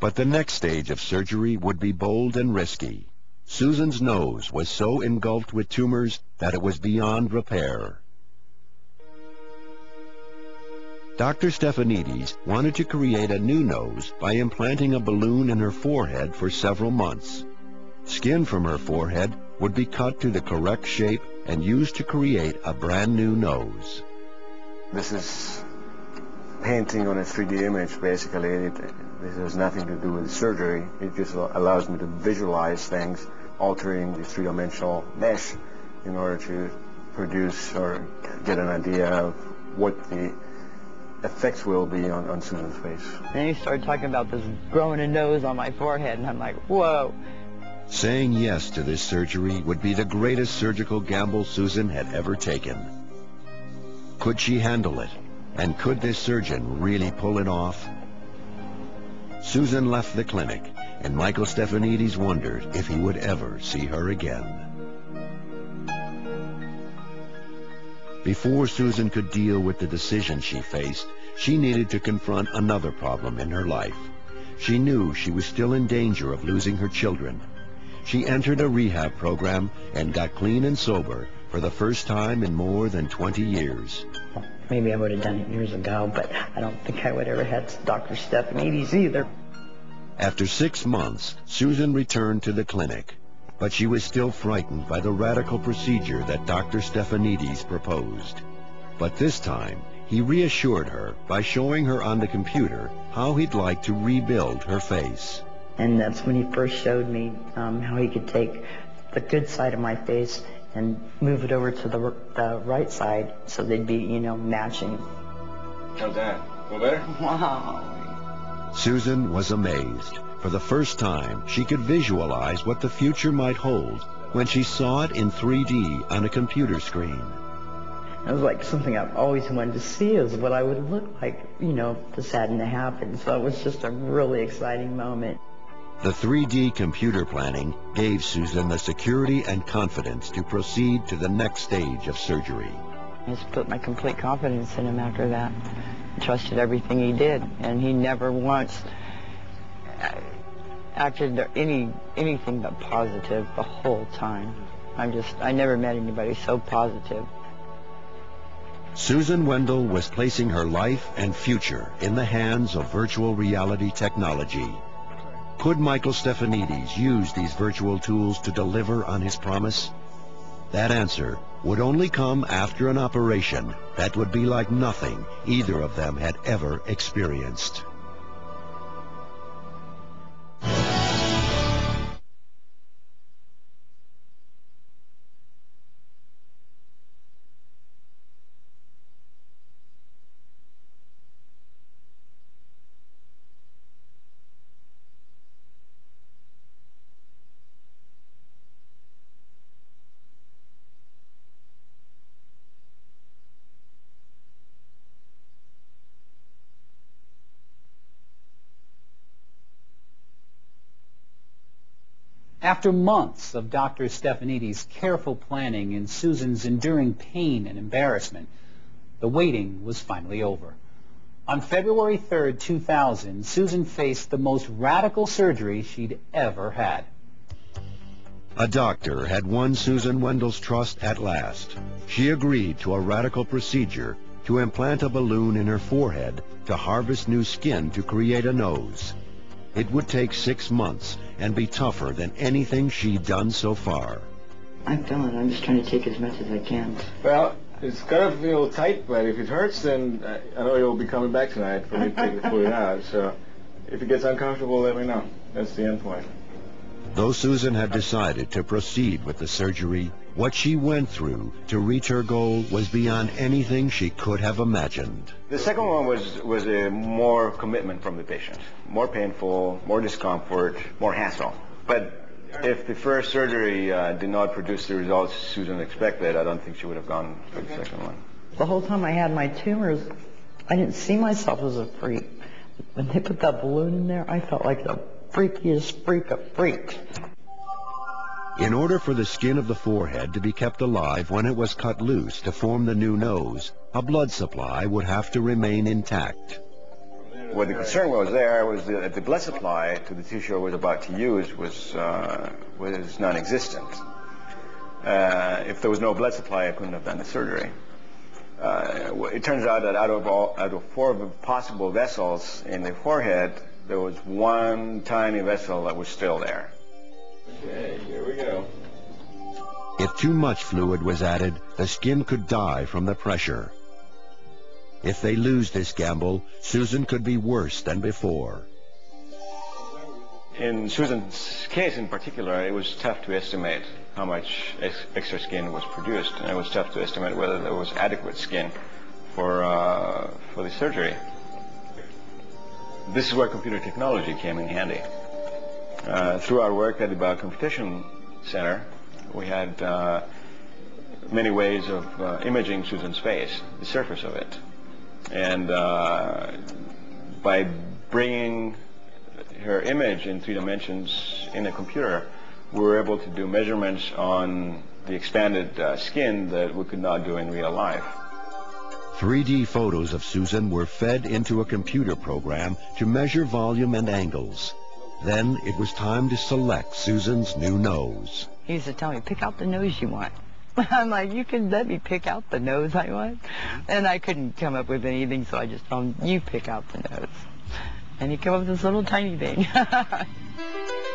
But the next stage of surgery would be bold and risky. Susan's nose was so engulfed with tumors that it was beyond repair. Dr. Stephanidis wanted to create a new nose by implanting a balloon in her forehead for several months. Skin from her forehead would be cut to the correct shape and used to create a brand new nose. This is painting on a 3D image, basically. This has nothing to do with surgery. It just allows me to visualize things, altering the three-dimensional mesh in order to produce or get an idea of what the effects will be on Susan's face. Then he started talking about this growing a nose on my forehead, and I'm like, whoa. Saying yes to this surgery would be the greatest surgical gamble Susan had ever taken. Could she handle it? And could this surgeon really pull it off? Susan left the clinic, and Michael Stephanidis wondered if he would ever see her again. Before Susan could deal with the decision she faced, she needed to confront another problem in her life. She knew she was still in danger of losing her children. She entered a rehab program and got clean and sober for the first time in more than 20 years. Maybe I would have done it years ago, but I don't think I would ever had Dr. Stephanidis either. After 6 months, Susan returned to the clinic, but she was still frightened by the radical procedure that Dr. Stephanidis proposed. But this time, he reassured her by showing her on the computer how he'd like to rebuild her face. And that's when he first showed me how he could take the good side of my face and move it over to the right side so they'd be, matching. How's that? Feel better? Wow. Susan was amazed. For the first time, she could visualize what the future might hold when she saw it in 3D on a computer screen. It was like something I've always wanted to see, is what I would look like, if this hadn't happened. So it was just a really exciting moment. The 3D computer planning gave Susan the security and confidence to proceed to the next stage of surgery. I just put my complete confidence in him after that. I trusted everything he did, and he never once acted anything but positive the whole time. I never met anybody so positive. Susan Wendell was placing her life and future in the hands of virtual reality technology. Could Michael Stephanidis use these virtual tools to deliver on his promise? That answer would only come after an operation that would be like nothing either of them had ever experienced. After months of Dr. Stephanidis' careful planning and Susan's enduring pain and embarrassment, the waiting was finally over. On February 3rd, 2000, Susan faced the most radical surgery she'd ever had. A doctor had won Susan Wendell's trust at last. She agreed to a radical procedure to implant a balloon in her forehead to harvest new skin to create a nose. It would take 6 months and be tougher than anything she'd done so far. I'm feeling it. I'm just trying to take as much as I can. Well, it's gotta feel tight, but if it hurts, then I know you'll be coming back tonight for me to pull it out. So if it gets uncomfortable, let me know. That's the end point. Though Susan had decided to proceed with the surgery, what she went through to reach her goal was beyond anything she could have imagined. The second one was a more commitment from the patient. More painful, more discomfort, more hassle. But if the first surgery did not produce the results Susan expected, I don't think she would have gone for the second one. The whole time I had my tumors, I didn't see myself as a freak. When they put that balloon in there, I felt like the freakiest freak of freaks. In order for the skin of the forehead to be kept alive when it was cut loose to form the new nose, a blood supply would have to remain intact. what the concern was there was that the blood supply to the tissue I was about to use was non-existent. If there was no blood supply, I couldn't have done the surgery. It turns out that out of 4 possible vessels in the forehead, there was one tiny vessel that was still there. Okay, here we go. If too much fluid was added, the skin could die from the pressure. If they lose this gamble, Susan could be worse than before. In Susan's case in particular, it was tough to estimate how much extra skin was produced, and it was tough to estimate whether there was adequate skin for the surgery. This is where computer technology came in handy. Through our work at the Biocomputation Center, we had many ways of imaging Susan's face, the surface of it. And by bringing her image in 3 dimensions in a computer, we were able to do measurements on the expanded skin that we could not do in real life. 3D photos of Susan were fed into a computer program to measure volume and angles. Then it was time to select Susan's new nose. He used to tell me, pick out the nose you want. I'm like, you can let me pick out the nose I want? And I couldn't come up with anything, so I just told him, you pick out the nose. And he came up with this little tiny thing.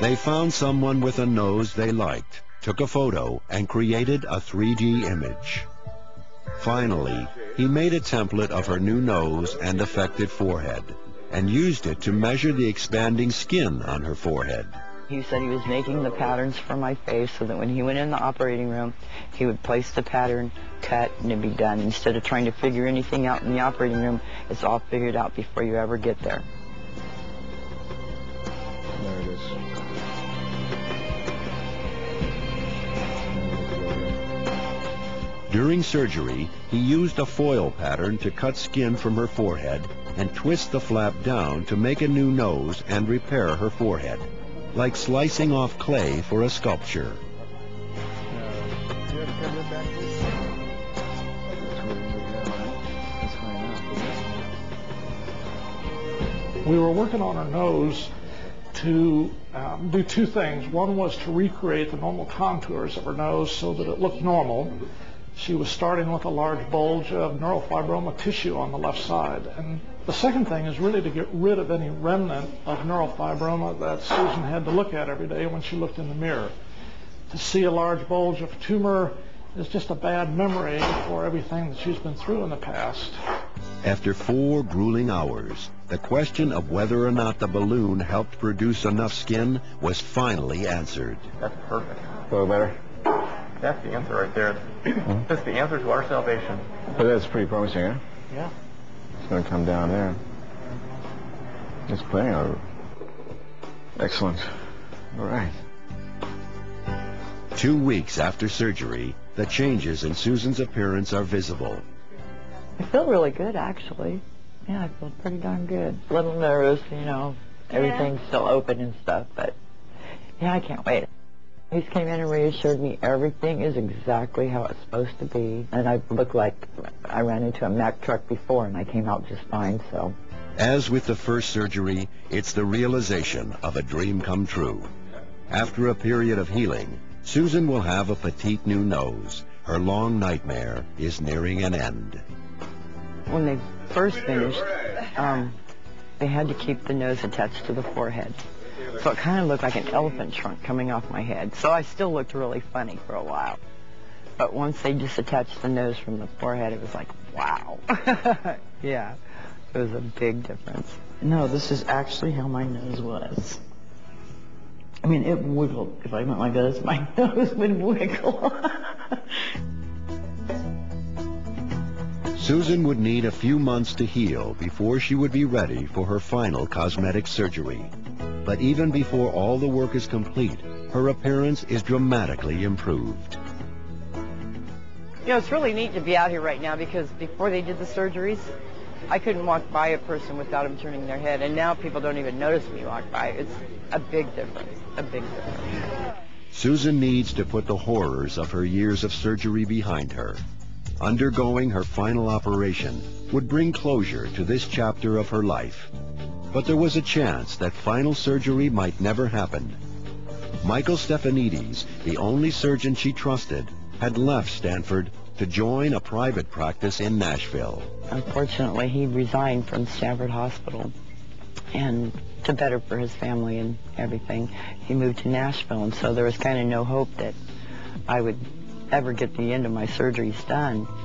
They found someone with a nose they liked, took a photo, and created a 3D image. Finally, he made a template of her new nose and affected forehead, and used it to measure the expanding skin on her forehead. He said he was making the patterns for my face so that when he went in the operating room, he would place the pattern, cut, and it'd be done. Instead of trying to figure anything out in the operating room, it's all figured out before you ever get there. There it is. During surgery, he used a foil pattern to cut skin from her forehead and twist the flap down to make a new nose and repair her forehead, like slicing off clay for a sculpture. We were working on her nose to do 2 things. One was to recreate the normal contours of her nose so that it looked normal. She was starting with a large bulge of neurofibroma tissue on the left side. And the second thing is really to get rid of any remnant of neurofibroma that Susan had to look at every day when she looked in the mirror. To see a large bulge of tumor is just a bad memory for everything that she's been through in the past. After 4 grueling hours, the question of whether or not the balloon helped produce enough skin was finally answered. That's perfect. A little better? That's the answer right there. That's the answer to our salvation. But that's pretty promising, huh? Yeah. It's going to come down there. It's plenty of it. Excellent. All right. 2 weeks after surgery, the changes in Susan's appearance are visible. I feel really good, actually. Yeah, I feel pretty darn good. A little nervous, you know, everything's still open and stuff, but yeah, I can't wait. He came in and reassured me everything is exactly how it's supposed to be. And I look like I ran into a Mack truck before and I came out just fine, so. As with the first surgery, it's the realization of a dream come true. After a period of healing, Susan will have a petite new nose. Her long nightmare is nearing an end. When they first finished, they had to keep the nose attached to the forehead. So it kind of looked like an elephant trunk coming off my head. So I still looked really funny for a while. But once they just attached the nose from the forehead, it was like, wow. Yeah, it was a big difference. No, this is actually how my nose was. I mean, it wiggled. If I went like this, my nose would wiggle. Susan would need a few months to heal before she would be ready for her final cosmetic surgery. But even before all the work is complete, her appearance is dramatically improved. You know, it's really neat to be out here right now because before they did the surgeries, I couldn't walk by a person without them turning their head, and now people don't even notice me walk by. It's a big difference, a big difference. Susan needs to put the horrors of her years of surgery behind her. Undergoing her final operation would bring closure to this chapter of her life. But there was a chance that final surgery might never happen. Michael Stephanides, the only surgeon she trusted, had left Stanford to join a private practice in Nashville. Unfortunately, he resigned from Stanford Hospital, and to better for his family and everything, he moved to Nashville, and so there was kind of no hope that I would ever get the end of my surgeries done.